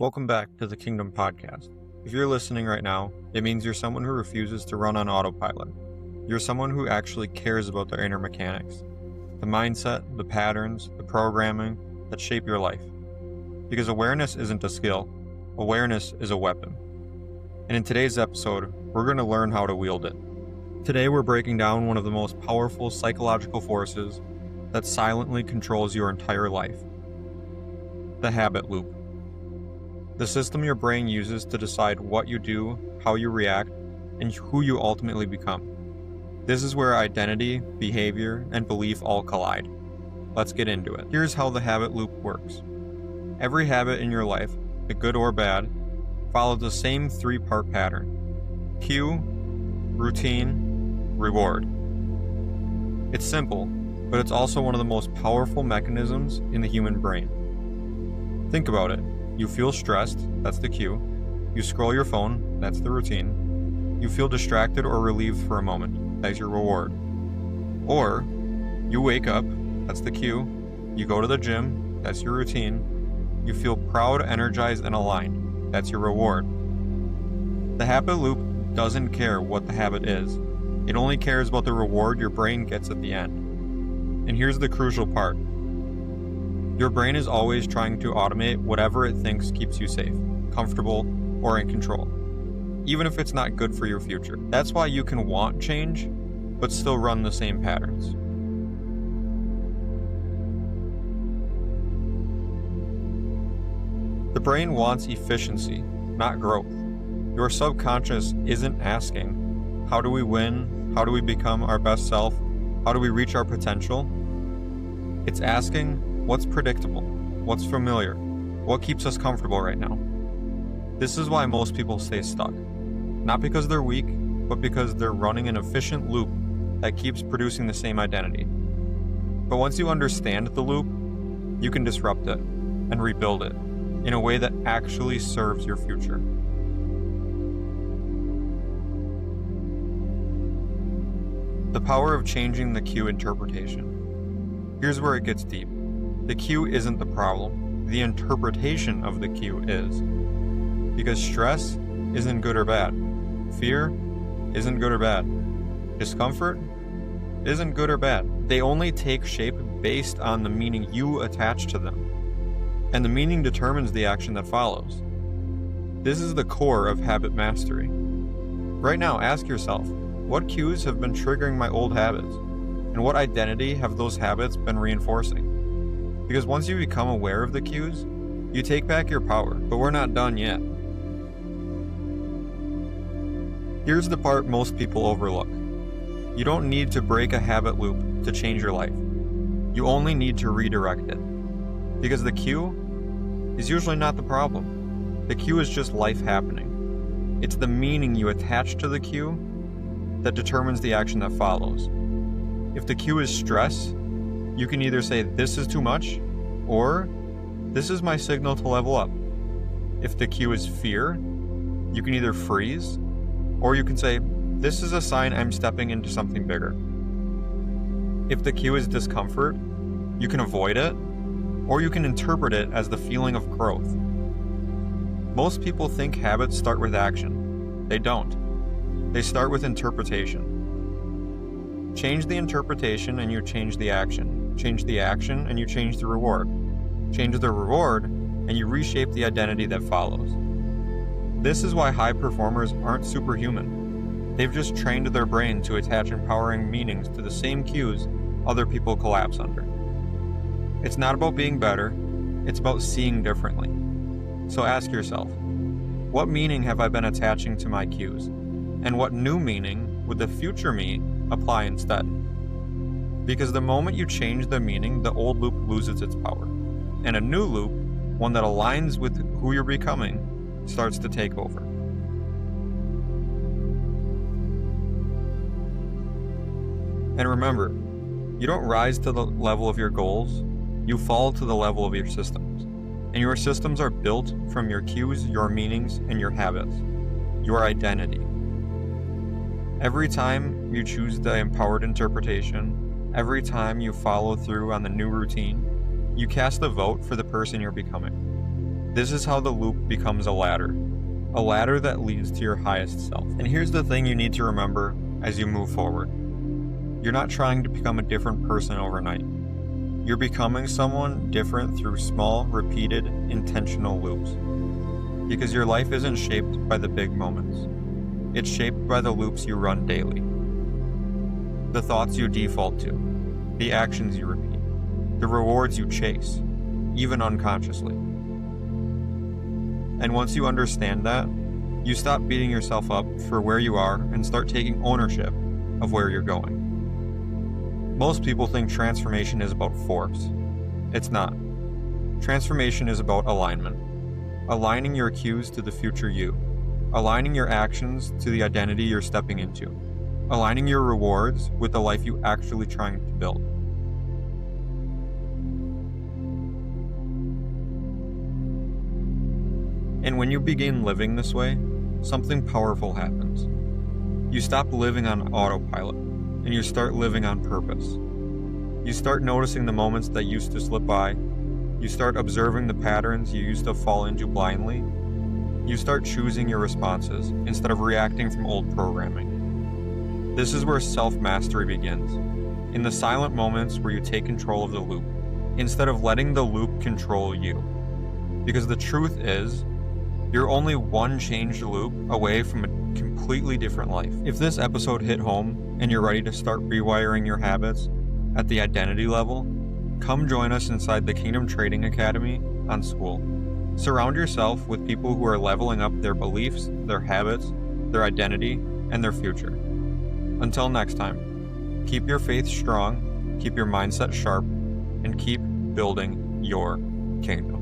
Welcome back to the Kingdom Podcast. If you're listening right now, it means you're someone who refuses to run on autopilot. You're someone who actually cares about their inner mechanics, the mindset, the patterns, the programming that shape your life. Because awareness isn't a skill, awareness is a weapon. And in today's episode, we're going to learn how to wield it. Today we're breaking down one of the most powerful psychological forces that silently controls your entire life: the habit loop. The system your brain uses to decide what you do, how you react, and who you ultimately become. This is where identity, behavior, and belief all collide. Let's get into it. Here's how the habit loop works. Every habit in your life, the good or bad, follows the same three-part pattern: cue, routine, reward. It's simple, but it's also one of the most powerful mechanisms in the human brain. Think about it. You feel stressed, that's the cue. You scroll your phone, that's the routine. You feel distracted or relieved for a moment, that's your reward. Or, you wake up, that's the cue. You go to the gym, that's your routine. You feel proud, energized, and aligned, that's your reward. The habit loop doesn't care what the habit is. It only cares about the reward your brain gets at the end. And here's the crucial part. Your brain is always trying to automate whatever it thinks keeps you safe, comfortable, or in control, even if it's not good for your future. That's why you can want change, but still run the same patterns. The brain wants efficiency, not growth. Your subconscious isn't asking, how do we win? How do we become our best self? How do we reach our potential? It's asking, what's predictable? What's familiar? What keeps us comfortable right now? This is why most people stay stuck. Not because they're weak, but because they're running an efficient loop that keeps producing the same identity. But once you understand the loop, you can disrupt it and rebuild it in a way that actually serves your future. The power of changing the cue interpretation. Here's where it gets deep. The cue isn't the problem. The interpretation of the cue is. Because stress isn't good or bad. Fear isn't good or bad. Discomfort isn't good or bad. They only take shape based on the meaning you attach to them. And the meaning determines the action that follows. This is the core of habit mastery. Right now, ask yourself, what cues have been triggering my old habits? And what identity have those habits been reinforcing? Because once you become aware of the cues, you take back your power, but we're not done yet. Here's the part most people overlook. You don't need to break a habit loop to change your life. You only need to redirect it. Because the cue is usually not the problem. The cue is just life happening. It's the meaning you attach to the cue that determines the action that follows. If the cue is stress, you can either say, this is too much, or this is my signal to level up. If the cue is fear, you can either freeze, or you can say, this is a sign I'm stepping into something bigger. If the cue is discomfort, you can avoid it, or you can interpret it as the feeling of growth. Most people think habits start with action. They don't. They start with interpretation. Change the interpretation and you change the action. Change the action and you change the reward. Change the reward and you reshape the identity that follows. This is why high performers aren't superhuman. They've just trained their brain to attach empowering meanings to the same cues other people collapse under. It's not about being better, it's about seeing differently. So ask yourself, what meaning have I been attaching to my cues? And what new meaning would the future me apply instead? Because the moment you change the meaning, the old loop loses its power. And a new loop, one that aligns with who you're becoming, starts to take over. And remember, you don't rise to the level of your goals, you fall to the level of your systems. And your systems are built from your cues, your meanings, and your habits, your identity. Every time you choose the empowered interpretation, every time you follow through on the new routine, you cast a vote for the person you're becoming. This is how the loop becomes a ladder that leads to your highest self. And here's the thing you need to remember as you move forward. You're not trying to become a different person overnight. You're becoming someone different through small, repeated, intentional loops. Because your life isn't shaped by the big moments. It's shaped by the loops you run daily. The thoughts you default to, the actions you repeat, the rewards you chase, even unconsciously. And once you understand that, you stop beating yourself up for where you are and start taking ownership of where you're going. Most people think transformation is about force. It's not. Transformation is about alignment. Aligning your cues to the future you. Aligning your actions to the identity you're stepping into. Aligning your rewards with the life you're actually trying to build. And when you begin living this way, something powerful happens. You stop living on autopilot, and you start living on purpose. You start noticing the moments that used to slip by. You start observing the patterns you used to fall into blindly. You start choosing your responses instead of reacting from old programming. This is where self-mastery begins, in the silent moments where you take control of the loop, instead of letting the loop control you. Because the truth is, you're only one changed loop away from a completely different life. If this episode hit home and you're ready to start rewiring your habits at the identity level, come join us inside the Kingdom Trading Academy on School. Surround yourself with people who are leveling up their beliefs, their habits, their identity, and their future. Until next time, keep your faith strong, keep your mindset sharp, and keep building your kingdom.